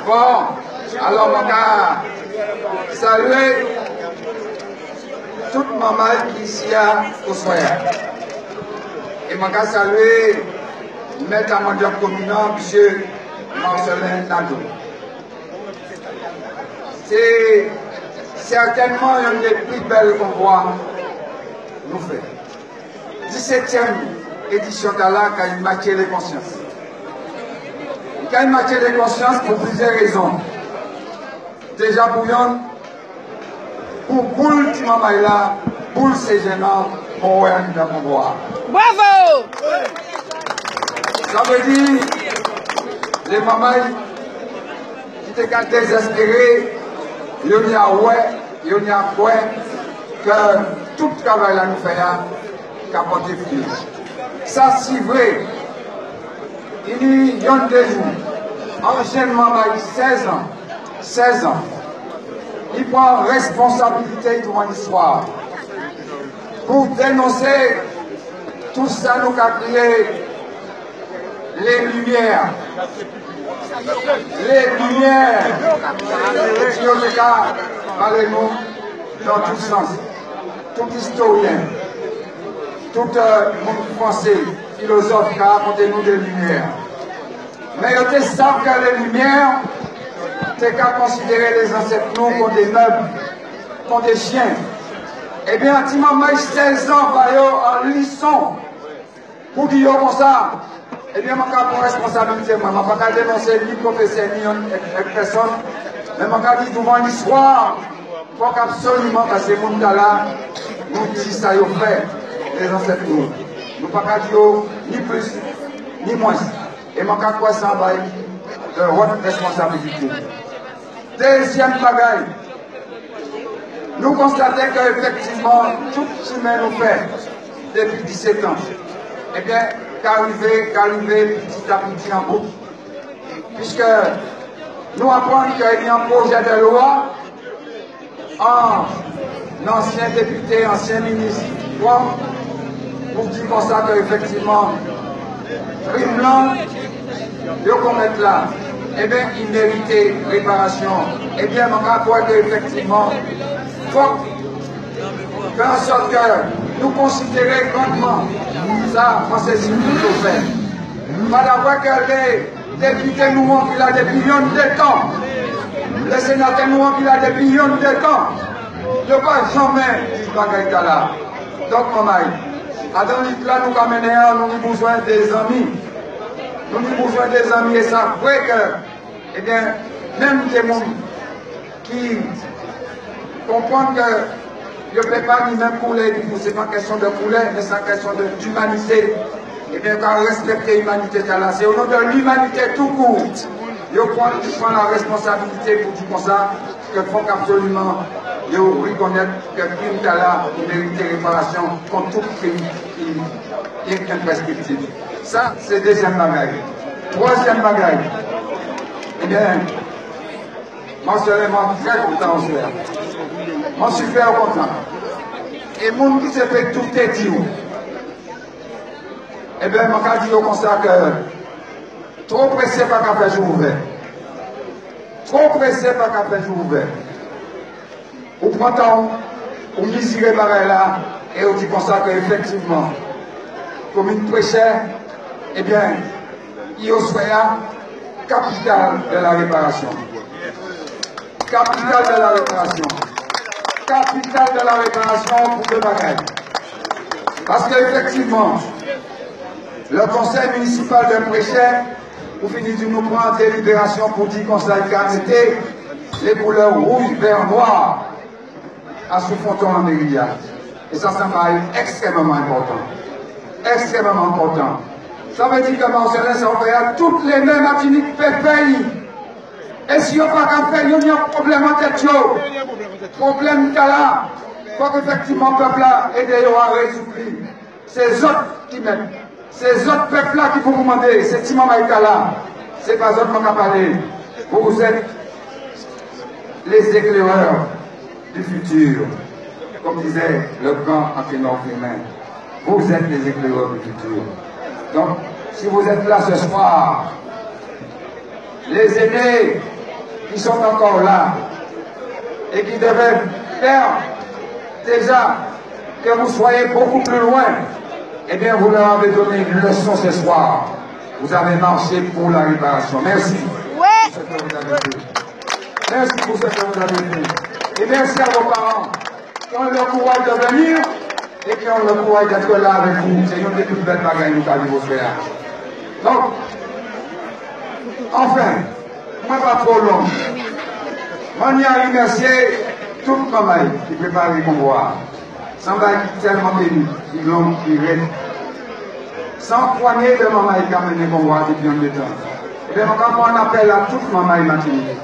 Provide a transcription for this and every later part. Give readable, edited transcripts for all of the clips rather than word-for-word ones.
Bon, alors on va saluer toute maman qui ici au soir. Et on va saluer maître amendeur communal, M. Marcelin Nadeau. C'est certainement une des plus belles convois nous fait. 17e édition d'Allah qui a une matière de conscience. Il y a une matière de conscience pour plusieurs raisons. Déjà pour le petit maman là, pour ces jeunes pour voir un convoi. Bravo! Ça veut dire les mamans qui étaient désespérés, il y a quoi que tout le travail là nous fait capoter plus. Ça c'est vrai. Il y a des jours, ancienne maman 16 ans, il prend responsabilité devant l'histoire pour dénoncer tout ça nous a créé les lumières. Les lumières, si on est là, parlez-nous dans tout sens. Tout historien, tout monde français, philosophe qui a raconté nous des lumières. Mais ils savent que les lumières, c'est qu'à considérer les ancêtres nous comme des meubles, comme des chiens. Eh bien, si maman 16 ans va en lisson pour dire comme ça, eh bien, je prends responsabilité. Je ne vais pas dénoncer ni professeur ni personne, mais je dis devant l'histoire, il faut absolument que ces gens-là nous disent ça, ils ont fait les ancêtres nous. Nous ne pouvons pas dire ni plus ni moins. Et je crois que ça va être votre responsabilité. Deuxième bagaille, nous constatons qu'effectivement, tout ce que nous fait depuis 17 ans, eh bien, qu'arriver petit à petit en groupe. Puisque nous apprenons qu'il y a un projet de loi en ancien député, ancien ministre, pour dire comme ça qu'effectivement, crime blanc, de commettre là, eh bien, il méritait réparation. Eh bien, on croit qu'effectivement, il faut faire en sorte que nous considérions grandement ça, moi c'est ce qu'il faut faire. Pas d'avoir que les députés nous ont qu'il a des millions de temps, les sénateurs nous ont qu'il a des millions de temps. Je ne vais pas jamais dire bagaille là. Donc, maman, à dans là, nous avons besoin des amis. Nous avons besoin des amis et ça fait que, eh bien, même des gens qui comprennent que je ne peux pas ni même couler, ce n'est pas question de couler, mais c'est une question d'humanité. Et bien, quand respecter l'humanité, c'est au nom de l'humanité tout court. Je prends la responsabilité pour dire comme ça, qu'il faut absolument reconnaître que le crime là, il mérite réparation contre tout crime qui est une perspective. Ça, c'est deuxième bagaille. Troisième bagaille. Eh bien, moi, je suis vraiment très content en cela. Moi, je suis super content. Et mon qui se fait tout est dit. Eh bien, je dis comme ça que trop pressé par qu'à faire jour ouvert. Trop pressé par qu'à faire jour ouvert. Au printemps, on mesurait pareil là, et on dit comme ça qu'effectivement, comme une prêchère, eh bien, il y a capitale de la réparation. Capitale de la réparation. Capitale de la réparation pour deux bagailles. Parce qu'effectivement, le conseil municipal de Prêcheur, pour finir de nous prendre des délibération pour dire qu'on s'est arrêté les couleurs rouge, vert, noir à ce fronton en Méria. Et ça me paraît extrêmement important. Extrêmement important. Ça veut dire que Marcelin s'envoie toutes les mêmes activités pays. Et si on n'a pas faire, il y a un problème en tête. Problème là. Il faut qu'effectivement le peuple là aide à résoudre. C'est autres qui mettent. C'est autres peuples là qui vont vous demander. C'est Timon Maïka là. C'est pas autres qui vont parler. Vous êtes les éclaireurs du futur. Comme disait le grand entraîneur féminin. Vous êtes les éclaireurs du futur. Donc, si vous êtes là ce soir, les aînés qui sont encore là et qui devaient faire déjà que vous soyez beaucoup plus loin, eh bien vous leur avez donné une leçon ce soir. Vous avez marché pour la réparation. Merci pour ce que vous avez fait. Merci pour ce que vous avez fait. Et merci à vos parents qui ont le courage de venir et qui ont le courage d'être là avec vous. C'est une des plus belles bagailles nous avons vos frères. Donc, enfin, moi pas trop long. On y a remercié toute ma maille qui prépare les convois. Sans bail tellement béni, qui l'ont tiré. Sans poignée de maman qui a mené le convoi depuis un temps. Et bien, on appelle à toute maman matinée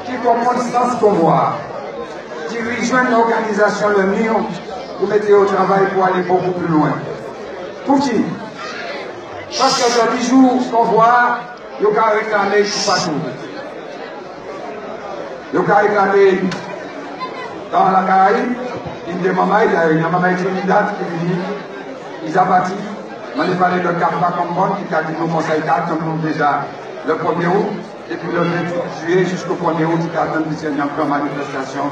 qui comprend ce convoi, qui rejoint l'organisation Le Mire pour mettre au travail pour aller beaucoup plus loin. Pour qui? Parce que ce 10 jours, convoi, il y a réclamé tout partout. Il y a réclamé dans la Caraïbe, il y a des mamans, il y a une maman Trinidad qui est venue, ils ont bâti. On a parlé de Carpa Combon qui a dit nous conseil 4 comme déjà le 1er août, et puis le 28 juillet jusqu'au 1er août, qui a donné une grande manifestation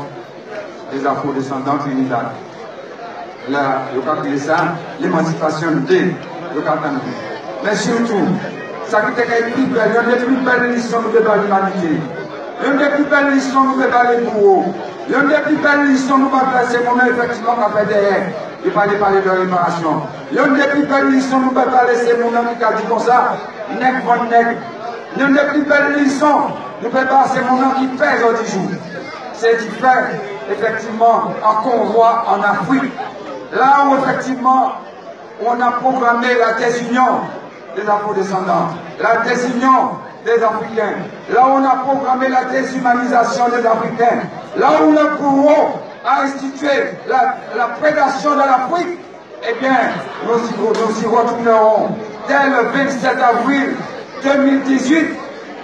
des afro-descendants Trinidad. Là, il y a appelé ça l'émancipation D. Mais surtout, ça qui était plus belle, il y a des plus belles leçons de l'humanité. Il y a des plus belles leçons de l'Ébourg. Il y a des plus belles leçons de c'est mon effectivement qu'on fait derrière. Il fallait parler de réparation. Il y a des plus belles leçons de c'est mon ami qui a dit comme ça, nec von nec. Il y a des plus belles leçons de c'est mon ami qui pèse au 10 jours. C'est d'y faire effectivement un convoi en Afrique. Là où effectivement on a programmé la désunion des afro-descendants, la désunion des Africains, là où on a programmé la déshumanisation des Africains, là où le bourreau a institué la prédation de l'Afrique, eh bien, nous y retournerons dès le 27 avril 2018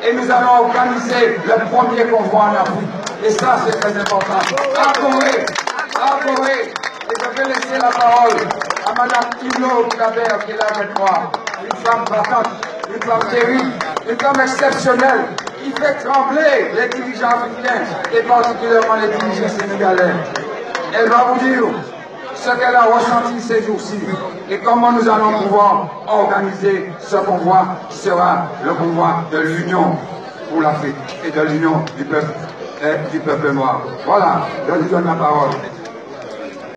et nous allons organiser le premier convoi en Afrique. Et ça, c'est très important. À Corée. Et je vais laisser la parole à Mme Hilo Clabert qui est là avec moi. Une femme battante, une femme terrible, une femme exceptionnelle qui fait trembler les dirigeants africains et particulièrement les dirigeants sénégalais. Elle va vous dire ce qu'elle a ressenti ces jours-ci et comment nous allons pouvoir organiser ce convoi qui sera le convoi de l'Union pour l'Afrique et de l'Union du peuple noir. Voilà, je lui donne la parole.